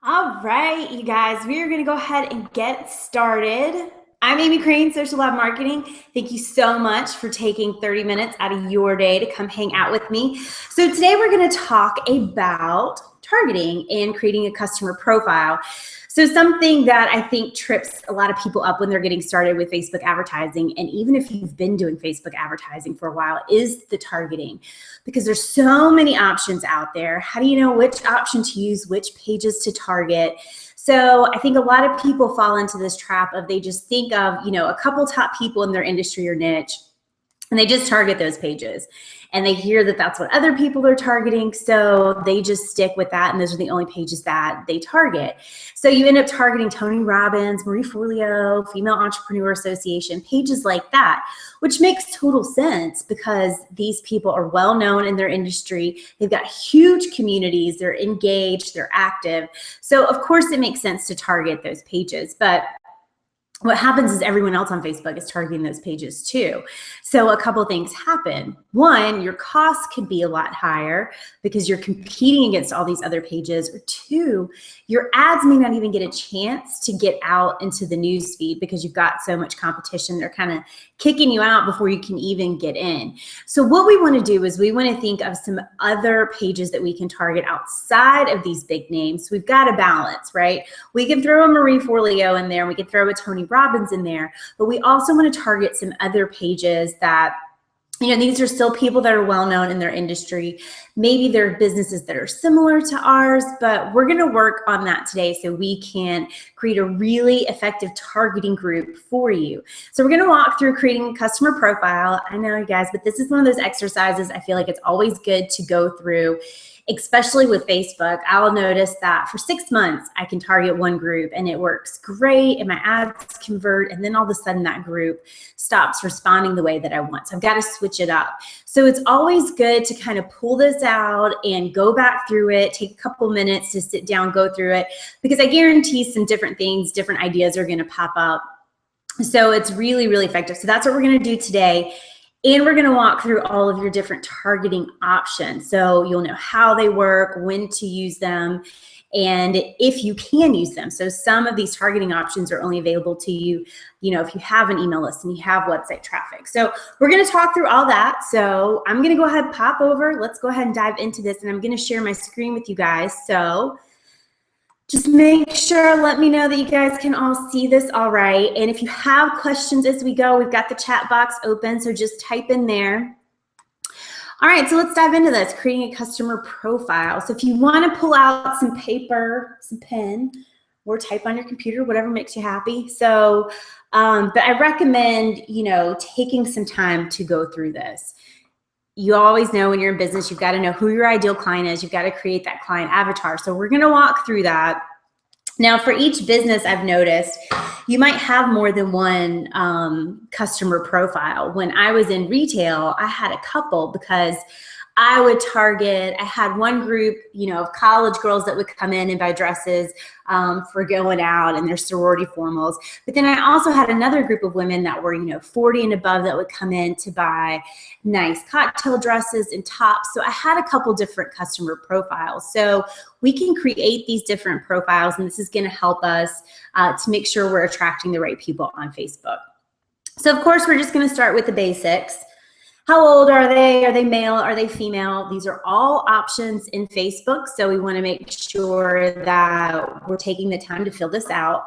All right, you guys, we are going to go ahead and get started. I'm Amy Crane, Social Lab Marketing. Thank you so much for taking 30 minutes out of your day to come hang out with me. So today we're going to talk about targeting and creating a customer profile. So something that I think trips a lot of people up when they're getting started with Facebook advertising, and even if you've been doing Facebook advertising for a while, is the targeting. Because there's so many options out there. How do you know which option to use, which pages to target? So I think a lot of people fall into this trap of they just think of, a couple top people in their industry or niche, and they just target those pages, and they hear that that's what other people are targeting, so they just stick with that, and those are the only pages that they target. So you end up targeting Tony Robbins, Marie Forleo, Female Entrepreneur Association, pages like that, which makes total sense because these people are well known in their industry. They've got huge communities, they're engaged, they're active. So of course it makes sense to target those pages, but what happens is everyone else on Facebook is targeting those pages too. So a couple things happen. One, your costs could be a lot higher because you're competing against all these other pages. Or two, your ads may not even get a chance to get out into the news feed because you've got so much competition. They're kind of kicking you out before you can even get in. So what we want to do is we want to think of some other pages that we can target outside of these big names. So we've got a balance, right? We can throw a Marie Forleo in there, we can throw a Tony Robbins in there, but we also want to target some other pages that, these are still people that are well known in their industry. Maybe they're businesses that are similar to ours, but we're going to work on that today so we can create a really effective targeting group for you. So we're going to walk through creating a customer profile. I know, you guys, but this is one of those exercises I feel like it's always good to go through. Especially with Facebook, I'll notice that for 6 months, I can target one group and it works great and my ads convert, and then all of a sudden that group stops responding the way that I want. So I've got to switch it up. So it's always good to kind of pull this out and go back through it, take a couple minutes to sit down, go through it, because I guarantee some different things, different ideas are going to pop up. So it's really, really effective. So that's what we're going to do today. And we're going to walk through all of your different targeting options. So you'll know how they work, when to use them, and if you can use them. So some of these targeting options are only available to you, if you have an email list and you have website traffic. So we're going to talk through all that. So I'm going to go ahead, pop over. Let's go ahead and dive into this. And I'm going to share my screen with you guys. So just make sure, let me know that you guys can all see this all right. And if you have questions as we go, we've got the chat box open, so just type in there. All right, so let's dive into this, creating a customer profile. So if you want to pull out some paper, some pen, or type on your computer, whatever makes you happy. So, but I recommend, taking some time to go through this. You always know when you're in business, you've got to know who your ideal client is. You've got to create that client avatar. So we're going to walk through that. Now, for each business, I've noticed you might have more than one customer profile. When I was in retail, I had a couple because I would target, I had one group, of college girls that would come in and buy dresses for going out and their sorority formals. But then I also had another group of women that were, 40 and above that would come in to buy nice cocktail dresses and tops. So I had a couple different customer profiles. So we can create these different profiles, and this is going to help us to make sure we're attracting the right people on Facebook. So of course, we're just going to start with the basics. How old are they? Are they male? Are they female? These are all options in Facebook. So we want to make sure that we're taking the time to fill this out.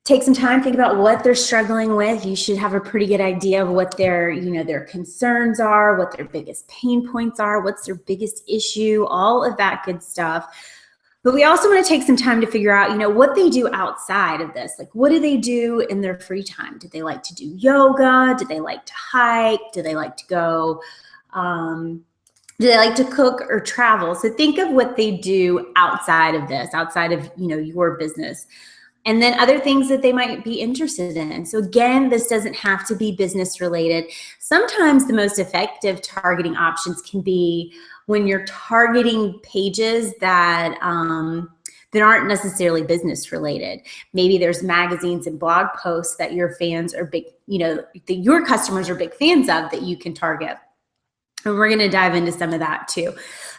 Take some time, think about what they're struggling with. You should have a pretty good idea of what their, their concerns are, what their biggest pain points are, what's their biggest issue, all of that good stuff. But we also want to take some time to figure out, what they do outside of this. Like, what do they do in their free time? Do they like to do yoga? Do they like to hike? Do they like to go, do they like to cook or travel? So think of what they do outside of this, outside of, your business. And then other things that they might be interested in. So again, this doesn't have to be business related. Sometimes the most effective targeting options can be when you're targeting pages that that aren't necessarily business related. Maybe there's magazines and blog posts that your fans are big, that your customers are big fans of that you can target. And we're going to dive into some of that too.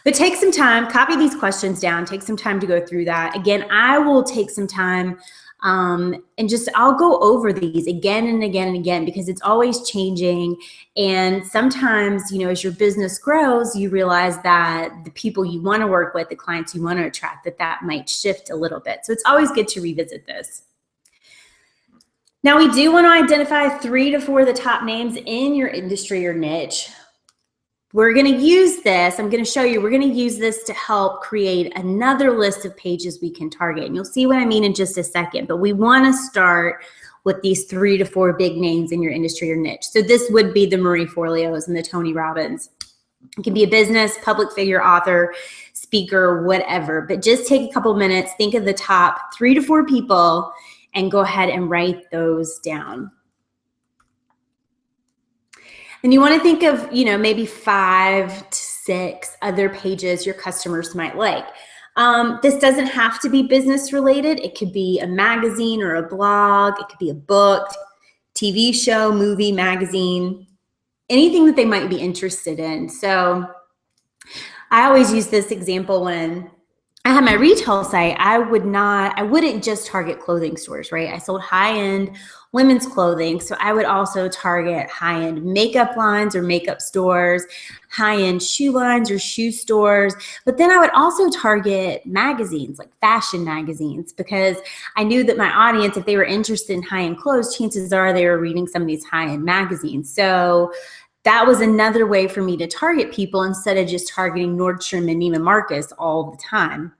But take some time, copy these questions down, take some time to go through that. Again, I will take some time and I'll go over these again and again and again, because it's always changing. And sometimes, you know, as your business grows, you realize that the people you want to work with, the clients you want to attract, that might shift a little bit. So it's always good to revisit this. Now, we do want to identify 3 to 4 of the top names in your industry or niche. We're going to use this. I'm going to show you. We're going to use this to help create another list of pages we can target. And you'll see what I mean in just a second. But we want to start with these 3 to 4 big names in your industry or niche. So this would be the Marie Forleos and the Tony Robbins. It can be a business, public figure, author, speaker, whatever. But just take a couple minutes, think of the top 3 to 4 people, and go ahead and write those down. And you want to think of, you know, maybe 5 to 6 other pages your customers might like. This doesn't have to be business related. It could be a magazine or a blog. It could be a book, TV show, movie, magazine, anything that they might be interested in. So I always use this example when I had my retail site. I wouldn't just target clothing stores, right? I sold high-end women's clothing. So I would also target high-end makeup lines or makeup stores, high-end shoe lines or shoe stores. But then I would also target magazines, like fashion magazines, because I knew that my audience, if they were interested in high-end clothes, chances are they were reading some of these high-end magazines. So that was another way for me to target people instead of just targeting Nordstrom and Neiman Marcus all the time.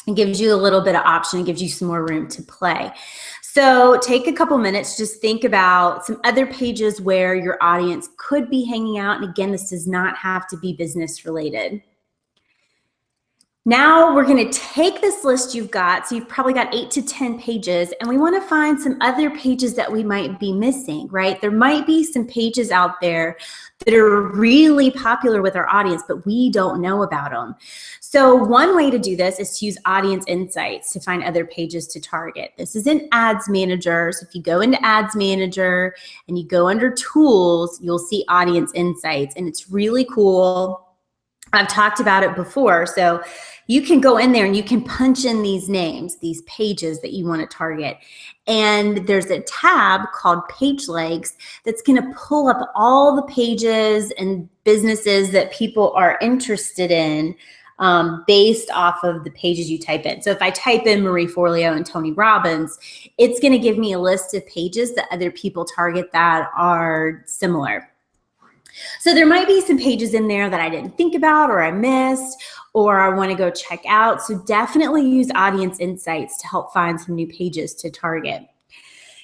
It gives you a little bit of option. It gives you some more room to play. So take a couple minutes, just think about some other pages where your audience could be hanging out. And again, this does not have to be business related. Now we're going to take this list you've got. So you've probably got 8 to 10 pages, and we want to find some other pages that we might be missing, right? There might be some pages out there that are really popular with our audience, but we don't know about them. So one way to do this is to use Audience Insights to find other pages to target. This is in Ads Manager. So if you go into Ads Manager and you go under Tools, you'll see Audience Insights, and it's really cool. I've talked about it before. So you can go in there and you can punch in these names, these pages that you want to target. And there's a tab called Page Likes that's going to pull up all the pages and businesses that people are interested in based off of the pages you type in. So if I type in Marie Forleo and Tony Robbins, it's going to give me a list of pages that other people target that are similar. So there might be some pages in there that I didn't think about or I missed or I want to go check out. So definitely use Audience Insights to help find some new pages to target.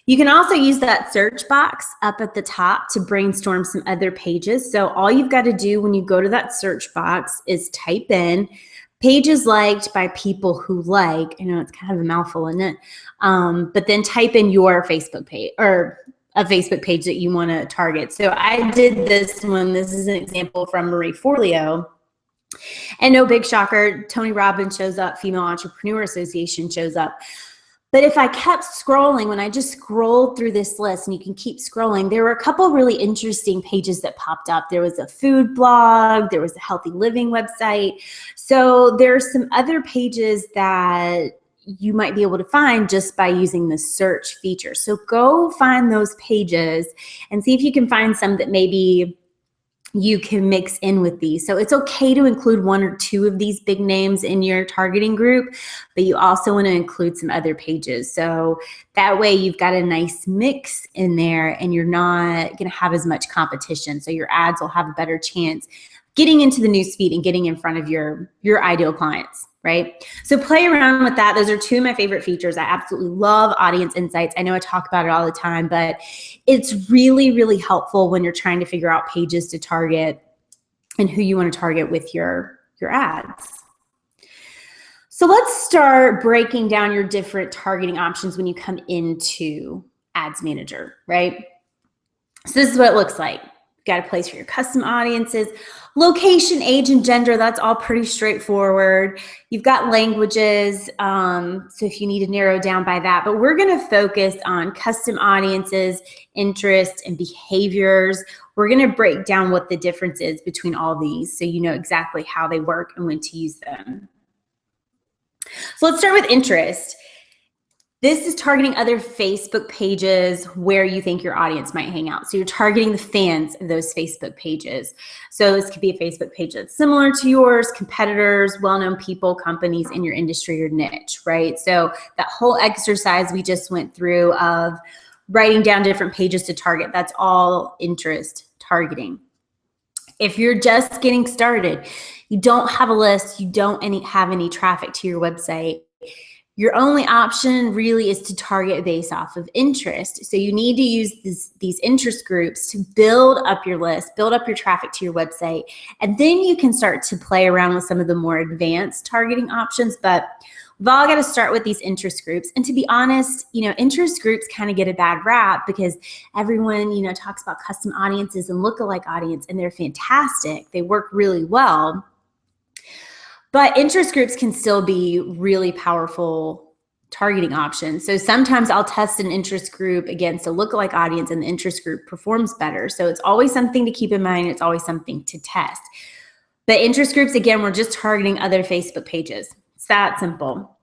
You can also use that search box up at the top to brainstorm some other pages. So all you've got to do when you go to that search box is type in pages liked by people who like. I know it's kind of a mouthful, isn't it? But then type in your Facebook page or a Facebook page that you want to target. So I did this one. This is an example from Marie Forleo. And no big shocker, Tony Robbins shows up, Female Entrepreneur Association shows up. But if I kept scrolling, when I just scrolled through this list, and you can keep scrolling, there were a couple really interesting pages that popped up. There was a food blog, there was a healthy living website. So there's some other pages that you might be able to find just by using the search feature. So go find those pages and see if you can find some that maybe you can mix in with these. So it's okay to include 1 or 2 of these big names in your targeting group, but you also want to include some other pages. So that way you've got a nice mix in there and you're not going to have as much competition. So your ads will have a better chance getting into the newsfeed and getting in front of your ideal clients. Right? So play around with that. Those are 2 of my favorite features. I absolutely love Audience Insights. I know I talk about it all the time, but it's really, really helpful when you're trying to figure out pages to target and who you want to target with your ads. So let's start breaking down your different targeting options when you come into Ads Manager, right? So this is what it looks like. got a place for your custom audiences. Location, age, and gender, that's all pretty straightforward. You've got languages, so if you need to narrow down by that. But we're going to focus on custom audiences, interests, and behaviors. We're going to break down what the difference is between all these so you know exactly how they work and when to use them. So let's start with interest. This is targeting other Facebook pages where you think your audience might hang out. So you're targeting the fans of those Facebook pages. So this could be a Facebook page that's similar to yours, competitors, well-known people, companies in your industry or niche, right? So that whole exercise we just went through of writing down different pages to target, that's all interest targeting. If you're just getting started, you don't have a list, you don't have any traffic to your website, your only option really is to target based off of interest. So you need to use these interest groups to build up your list, build up your traffic to your website, and then you can start to play around with some of the more advanced targeting options. But we've all got to start with these interest groups. And to be honest, interest groups kind of get a bad rap because everyone, talks about custom audiences and lookalike audience, and they're fantastic. They work really well. But interest groups can still be really powerful targeting options. So sometimes I'll test an interest group against a lookalike audience and the interest group performs better. So it's always something to keep in mind. It's always something to test. But interest groups, again, we're just targeting other Facebook pages. It's that simple.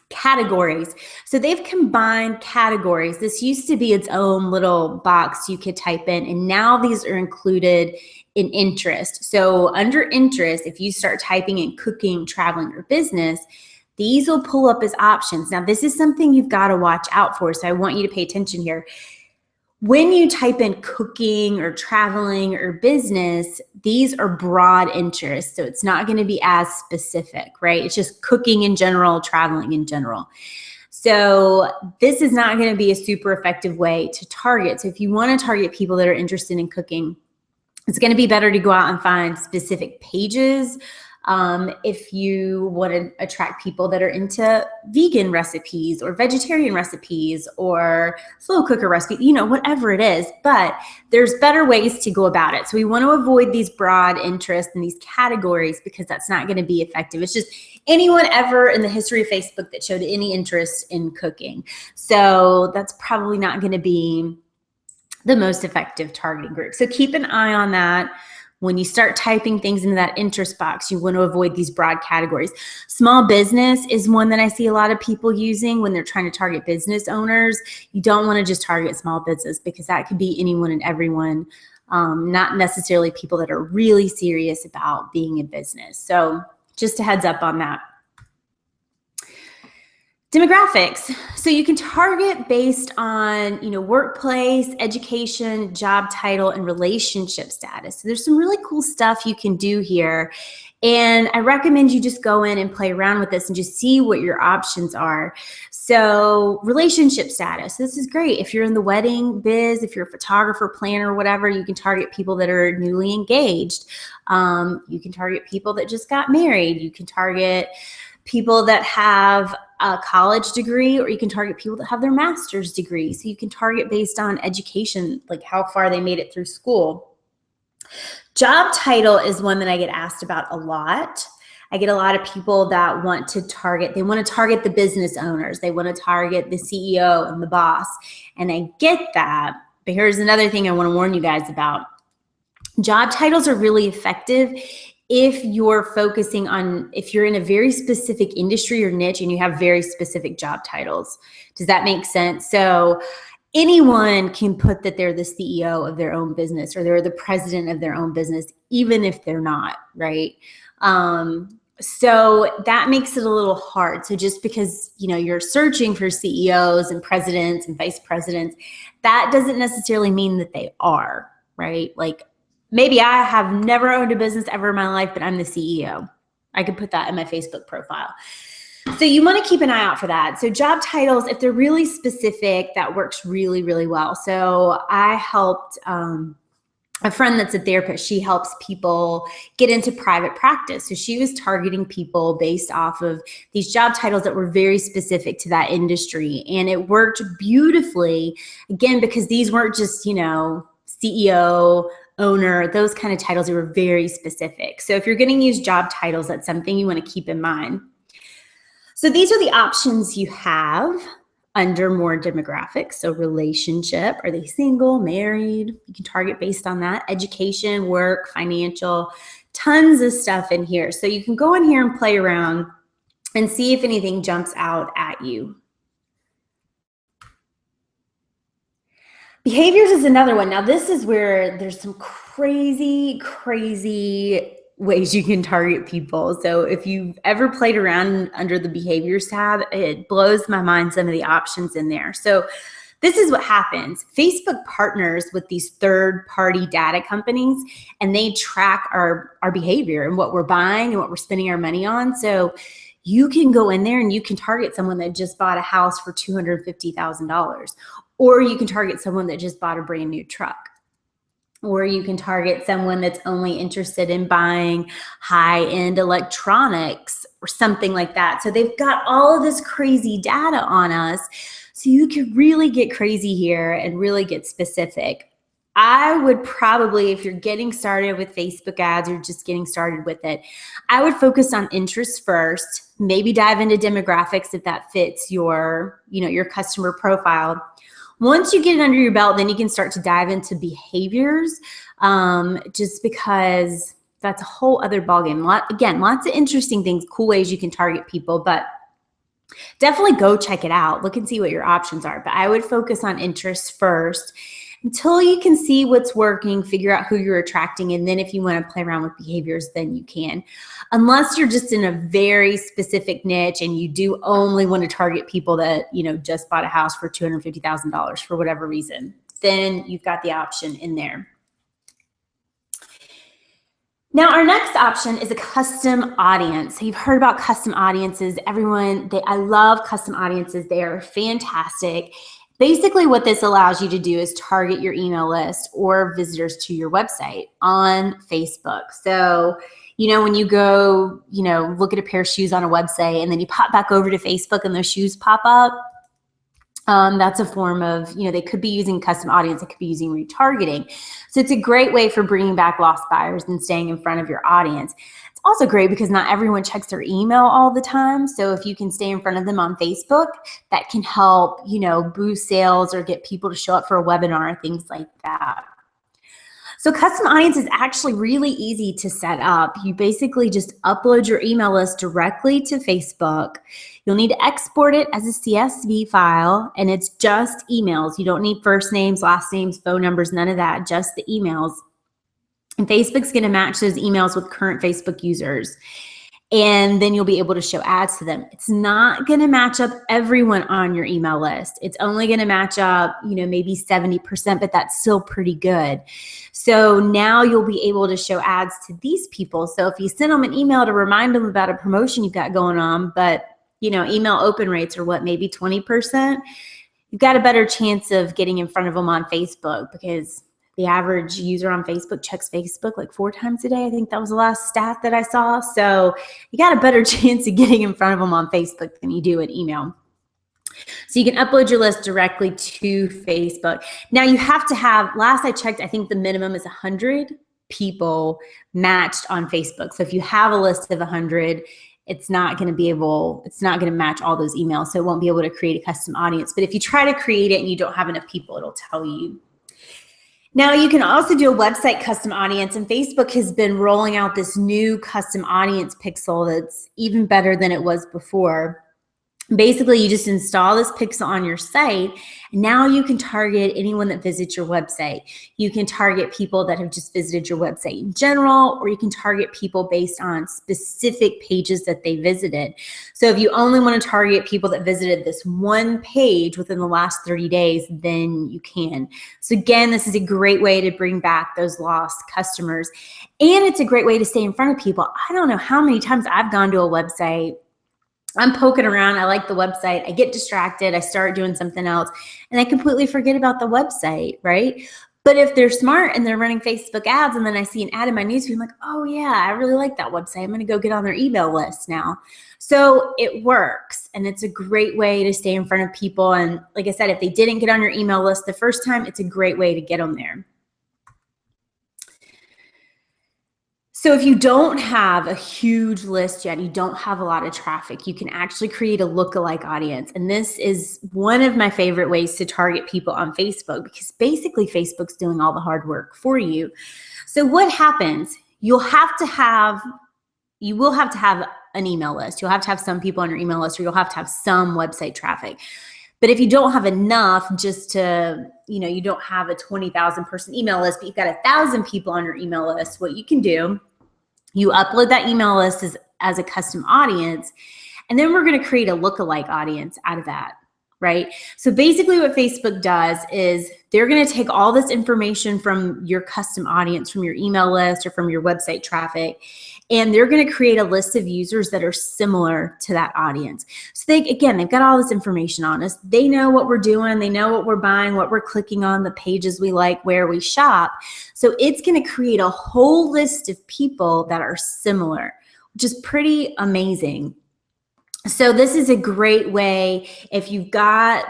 Categories. So they've combined categories. This used to be its own little box you could type in, and now these are included in interest. So under interest, if you start typing in cooking, traveling, or business, these will pull up as options. Now, this is something you've got to watch out for, so I want you to pay attention here. When you type in cooking or traveling or business, these are broad interests, so it's not going to be as specific, right? It's just cooking in general, traveling in general. So this is not going to be a super effective way to target. So if you want to target people that are interested in cooking, it's going to be better to go out and find specific pages. If you want to attract people that are into vegan recipes or vegetarian recipes or slow cooker recipes, whatever it is, but there's better ways to go about it. So we want to avoid these broad interests and these categories because that's not going to be effective. It's just anyone ever in the history of Facebook that showed any interest in cooking. So that's probably not going to be the most effective targeting group. So keep an eye on that. When you start typing things into that interest box, you want to avoid these broad categories. Small business is one that I see a lot of people using when they're trying to target business owners. You don't want to just target small business because that could be anyone and everyone, not necessarily people that are really serious about being in business. So just a heads up on that. Demographics. So you can target based on, workplace, education, job title, and relationship status. So there's some really cool stuff you can do here. And I recommend you just go in and play around with this and just see what your options are. So relationship status, this is great. If you're in the wedding biz, if you're a photographer, planner, whatever, you can target people that are newly engaged. You can target people that just got married. You can target people that have a college degree, or you can target people that have their master's degree. So you can target based on education, like how far they made it through school. Job title is one that I get asked about a lot. I get a lot of people that want to target the business owners. They want to target the CEO and the boss. And I get that, but here's another thing I want to warn you guys about. Job titles are really effective if you're focusing on, if you're in a very specific industry or niche and you have very specific job titles. Does that make sense? So anyone can put that they're the CEO of their own business or they're the president of their own business, even if they're not, right? So that makes it a little hard. So just because, you're searching for CEOs and presidents and vice presidents, that doesn't necessarily mean that they are, right? Like, maybe I have never owned a business ever in my life, but I'm the CEO. I could put that in my Facebook profile. So you want to keep an eye out for that. So job titles, if they're really specific, that works really, really well. So I helped a friend that's a therapist. She helps people get into private practice. So she was targeting people based off of these job titles that were very specific to that industry. And it worked beautifully, again, because these weren't just, CEO, owner, those kind of titles are very specific. So if you're going to use job titles, that's something you want to keep in mind. So these are the options you have under more demographics. So relationship, are they single, married? You can target based on that. Education, work, financial, tons of stuff in here. So you can go in here and play around and see if anything jumps out at you. Behaviors is another one. Now this is where there's some crazy ways you can target people. So if you've ever played around under the behaviors tab, it blows my mind some of the options in there. So this is what happens. Facebook partners with these third-party data companies, and they track our behavior and what we're buying and what we're spending our money on. So you can go in there and you can target someone that just bought a house for $250,000, or you can target someone that just bought a brand new truck. Or you can target someone that's only interested in buying high-end electronics or something like that. So they've got all of this crazy data on us. So you can really get crazy here and really get specific. I would probably, if you're getting started with Facebook ads or just getting started with it, I would focus on interests first, maybe dive into demographics if that fits your customer profile. Once you get it under your belt, then you can start to dive into behaviors, just because that's a whole other ballgame. Again, lots of interesting things, cool ways you can target people, but definitely go check it out. Look and see what your options are. But I would focus on interests first until you can see what's working, figure out who you're attracting, and then if you want to play around with behaviors, then you can. Unless you're just in a very specific niche and you do only want to target people that, just bought a house for $250,000 for whatever reason, then you've got the option in there. Now, our next option is a custom audience. So you've heard about custom audiences. I love custom audiences. They are fantastic. Basically, what this allows you to do is target your email list or visitors to your website on Facebook. So, when you go, look at a pair of shoes on a website and then you pop back over to Facebook and those shoes pop up, that's a form of, they could be using custom audience, it could be using retargeting. So it's a great way for bringing back lost buyers and staying in front of your audience. It's also great because not everyone checks their email all the time. So if you can stay in front of them on Facebook, that can help, boost sales or get people to show up for a webinar, things like that. So custom audience is actually really easy to set up. You basically just upload your email list directly to Facebook. You'll need to export it as a CSV file, and it's just emails. You don't need first names, last names, phone numbers, none of that, just the emails. And Facebook's going to match those emails with current Facebook users. And then you'll be able to show ads to them. It's not going to match up everyone on your email list. It's only going to match up, maybe 70%, but that's still pretty good. So now you'll be able to show ads to these people. So if you send them an email to remind them about a promotion you've got going on, but email open rates are maybe 20%, you've got a better chance of getting in front of them on Facebook, because the average user on Facebook checks Facebook like 4 times a day. I think that was the last stat that I saw. So you got a better chance of getting in front of them on Facebook than you do in email. So you can upload your list directly to Facebook. Now you have to have, last I checked, I think the minimum is 100 people matched on Facebook. So if you have a list of 100, it's not going to match all those emails. So it won't be able to create a custom audience. But if you try to create it and you don't have enough people, it'll tell you. Now you can also do a website custom audience, and Facebook has been rolling out this new custom audience pixel that's even better than it was before. Basically, you just install this pixel on your site, and now you can target anyone that visits your website. You can target people that have just visited your website in general, or you can target people based on specific pages that they visited. So if you only want to target people that visited this one page within the last 30 days, then you can. So again, this is a great way to bring back those lost customers, and it's a great way to stay in front of people. I don't know how many times I've gone to a website, I'm poking around, I like the website, I get distracted, I start doing something else, and I completely forget about the website, right? But if they're smart and they're running Facebook ads, and then I see an ad in my newsfeed, I'm like, oh yeah, I really like that website. I'm gonna go get on their email list now. So it works, and it's a great way to stay in front of people. And like I said, if they didn't get on your email list the first time, it's a great way to get them there. So if you don't have a huge list yet, you don't have a lot of traffic, you can actually create a lookalike audience. And this is one of my favorite ways to target people on Facebook, because basically Facebook's doing all the hard work for you. So what happens? You will have to have an email list. You'll have to have some people on your email list, or you'll have to have some website traffic. But if you don't have enough, just to, you don't have a 20,000 person email list, but you've got 1,000 people on your email list, what you can do, you upload that email list as a custom audience, and then we're going to create a lookalike audience out of that, right? So basically what Facebook does is they're going to take all this information from your custom audience, from your email list or from your website traffic, and they're going to create a list of users that are similar to that audience. So they've got all this information on us. They know what we're doing. They know what we're buying, what we're clicking on, the pages we like, where we shop. So it's going to create a whole list of people that are similar, which is pretty amazing. So this is a great way if you've got,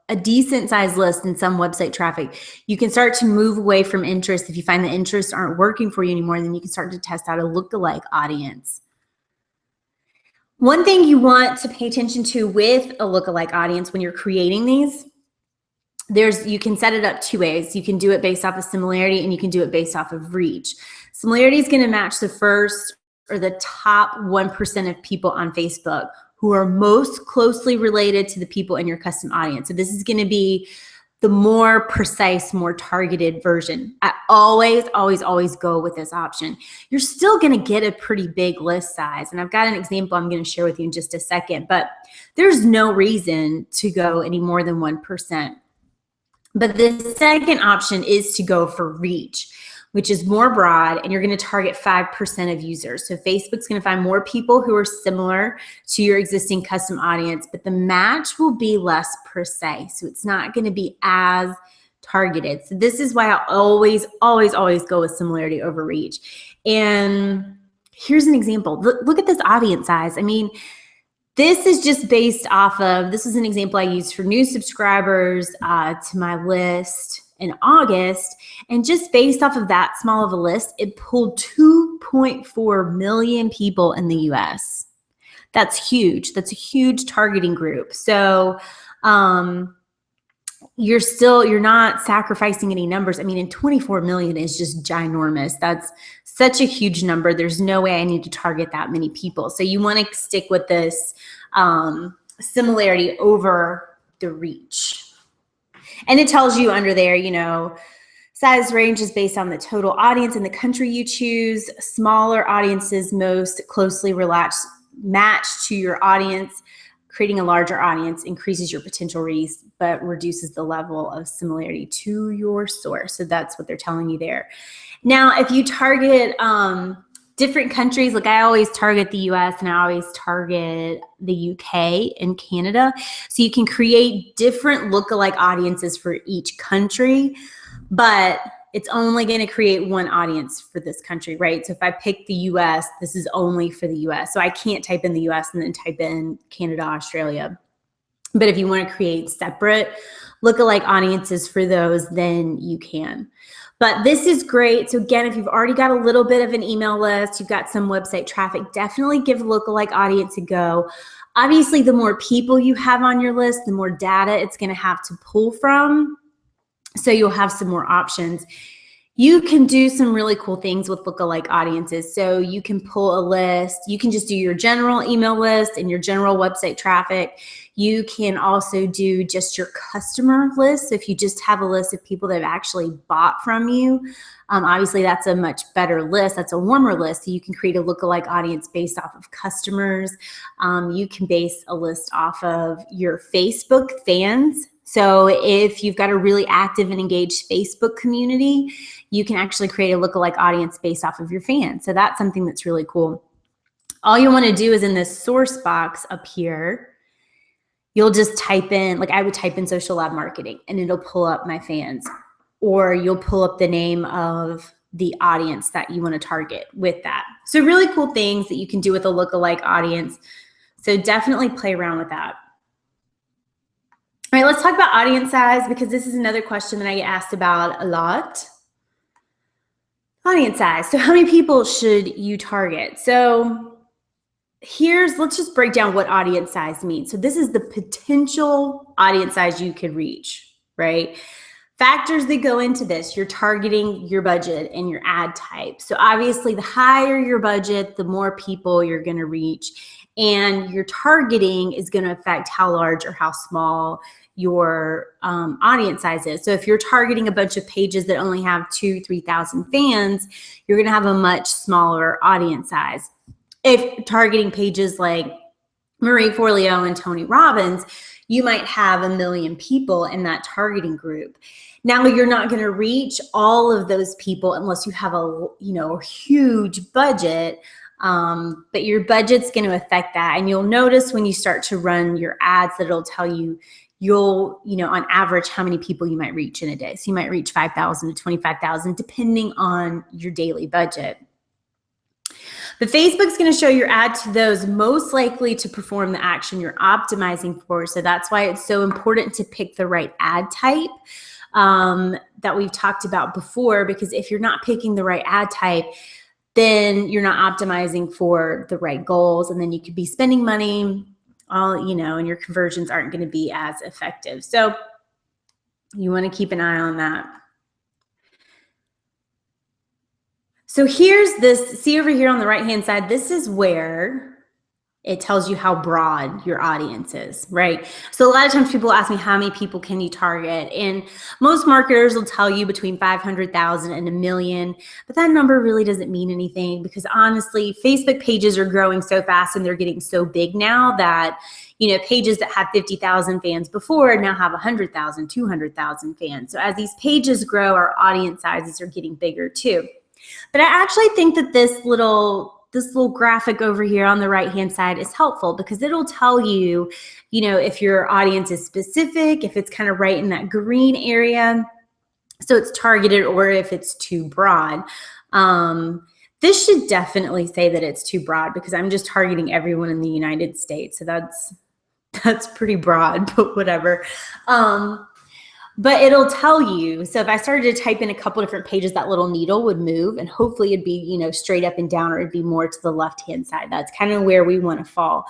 a decent sized list and some website traffic, you can start to move away from interest. If you find the interests aren't working for you anymore, then you can start to test out a lookalike audience. One thing you want to pay attention to with a lookalike audience when you're creating these, you can set it up two ways. You can do it based off of similarity, and you can do it based off of reach. Similarity is going to match the first or the top 1% of people on Facebook who are most closely related to the people in your custom audience. So this is going to be the more precise, more targeted version. I always, always, always go with this option. You're still going to get a pretty big list size. And I've got an example I'm going to share with you in just a second, but there's no reason to go any more than 1%. But the second option is to go for reach, which is more broad, and you're going to target 5% of users. So Facebook's going to find more people who are similar to your existing custom audience, but the match will be less precise. So it's not going to be as targeted. So this is why I always, always, always go with similarity over reach. And here's an example. Look at this audience size. I mean, this is just based off of, this is an example I used for new subscribers to my list in August, and just based off of that small of a list, it pulled 2.4 million people in the US. That's huge. That's a huge targeting group. So you're not sacrificing any numbers. I mean, and 24 million is just ginormous. That's such a huge number. There's no way I need to target that many people. So you want to stick with this similarity over the reach. And it tells you under there, size range is based on the total audience and the country you choose. Smaller audiences most closely match to your audience. Creating a larger audience increases your potential reach, but reduces the level of similarity to your source. So that's what they're telling you there. Now, if you target different countries, like I always target the US and I always target the UK and Canada. So you can create different lookalike audiences for each country, but it's only going to create one audience for this country, right? So if I pick the US, this is only for the US. So I can't type in the US and then type in Canada, Australia. But if you want to create separate lookalike audiences for those, then you can. But this is great. So again, if you've already got a little bit of an email list, you've got some website traffic, definitely give lookalike audience a go. Obviously, the more people you have on your list, the more data it's going to have to pull from. So you'll have some more options. You can do some really cool things with lookalike audiences. So you can pull a list. You can just do your general email list and your general website traffic. You can also do just your customer list. So if you just have a list of people that have actually bought from you, obviously that's a much better list. That's a warmer list. So you can create a lookalike audience based off of customers. You can base a list off of your Facebook fans. So if you've got a really active and engaged Facebook community, you can actually create a lookalike audience based off of your fans. So that's something that's really cool. All you want to do is in this source box up here, you'll just type in, like I would type in Social Lab Marketing and it'll pull up my fans, or you'll pull up the name of the audience that you want to target with that. So really cool things that you can do with a lookalike audience. So definitely play around with that. All right, let's talk about audience size, because this is another question that I get asked about a lot. Audience size. So how many people should you target? So let's just break down what audience size means. So this is the potential audience size you could reach, right? Factors that go into this, you're targeting your budget and your ad type. So obviously the higher your budget, the more people you're going to reach. And your targeting is going to affect how large or how small your audience size is. So if you're targeting a bunch of pages that only have 2,000 to 3,000 fans, you're going to have a much smaller audience size. If targeting pages like Marie Forleo and Tony Robbins, you might have 1 million people in that targeting group. Now you're not going to reach all of those people unless you have a huge budget, but your budget's going to affect that. And you'll notice when you start to run your ads that it'll tell you on average how many people you might reach in a day. So you might reach 5,000 to 25,000 depending on your daily budget. But Facebook's going to show your ad to those most likely to perform the action you're optimizing for. So that's why it's so important to pick the right ad type that we've talked about before, because if you're not picking the right ad type, then you're not optimizing for the right goals. And then you could be spending money, and your conversions aren't going to be as effective. So you want to keep an eye on that. So here's this, see over here on the right-hand side, this is where it tells you how broad your audience is, right? So a lot of times people ask me, how many people can you target? And most marketers will tell you between 500,000 and 1 million, but that number really doesn't mean anything because honestly, Facebook pages are growing so fast and they're getting so big now that, pages that had 50,000 fans before now have 100,000, 200,000 fans. So as these pages grow, our audience sizes are getting bigger too. But I actually think that this little graphic over here on the right-hand side is helpful because it'll tell you, if your audience is specific, if it's kind of right in that green area, so it's targeted, or if it's too broad. This should definitely say that it's too broad because I'm just targeting everyone in the United States. So that's pretty broad, but whatever. But it'll tell you, so if I started to type in a couple different pages, that little needle would move and hopefully it'd be, straight up and down, or it'd be more to the left-hand side. That's kind of where we want to fall.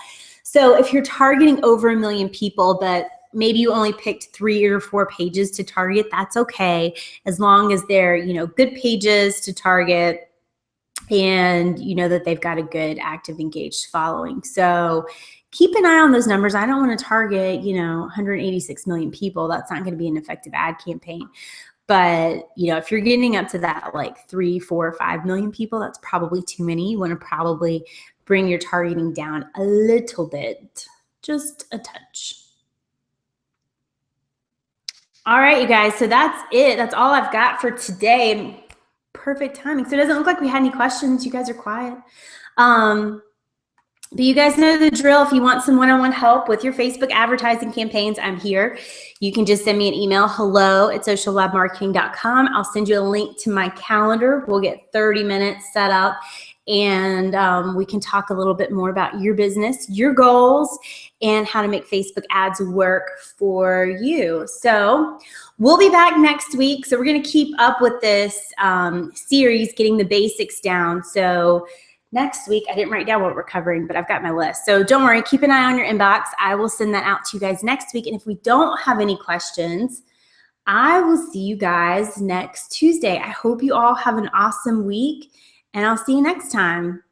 So if you're targeting over 1 million people, but maybe you only picked 3 or 4 pages to target, that's okay. As long as they're, good pages to target and that they've got a good, active, engaged following. So keep an eye on those numbers. I don't want to target, 186 million people. That's not going to be an effective ad campaign. But, if you're getting up to that like 3, 4, 5 million people, that's probably too many. You want to probably bring your targeting down a little bit, just a touch. All right, you guys. So that's it. That's all I've got for today. Perfect timing. So it doesn't look like we had any questions. You guys are quiet. But you guys know the drill. If you want some one-on-one help with your Facebook advertising campaigns, I'm here. You can just send me an email, hello@sociallabmarketing.com. I'll send you a link to my calendar. We'll get 30 minutes set up, and we can talk a little bit more about your business, your goals, and how to make Facebook ads work for you. So we'll be back next week. So we're going to keep up with this series, getting the basics down. So next week, I didn't write down what we're covering, but I've got my list. So don't worry, keep an eye on your inbox. I will send that out to you guys next week. And if we don't have any questions, I will see you guys next Tuesday. I hope you all have an awesome week, and I'll see you next time.